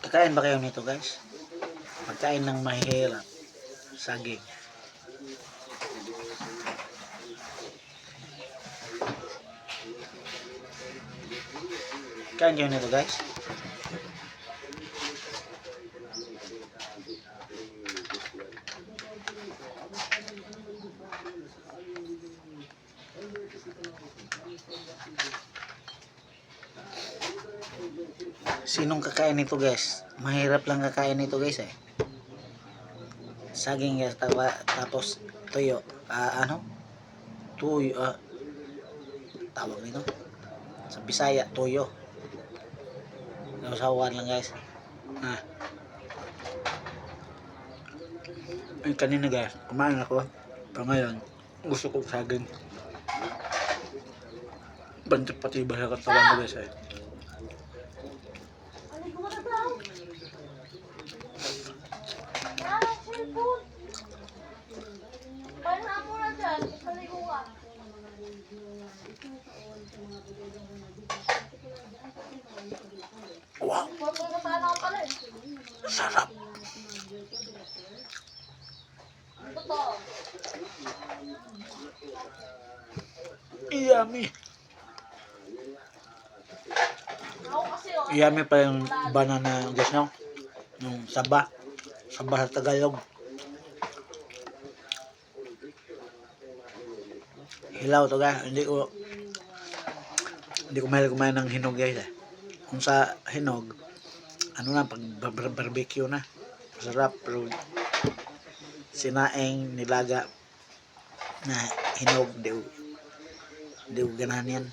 Kakain ba kayo nito guys? Pagkain ng mahihirap. Saging. Kain kayo nito guys? Sinong kakain nito guys? Mahirap lang kakain nito guys eh. Saging guys, tapos tuyo. Tuyo. Tawag nito. Sa Bisaya, tuyo. Nausawan lang guys. Ay, kanina guys, kumain ako. Pero ngayon, gusto ko saging. Bantik pati ba sa katawan ko guys eh. Wow! Sarap! Yummy! Yummy pa yung banana guys no? Yung saba. Saba sa Tagalog. Hilaw to guys. Hindi ko mahilig kumain ng hinog guys eh. Kung sa hinog, ano na, pag barbecue na. Masarap. Pero sinaing nilaga na hinog, di ko ganahan yan.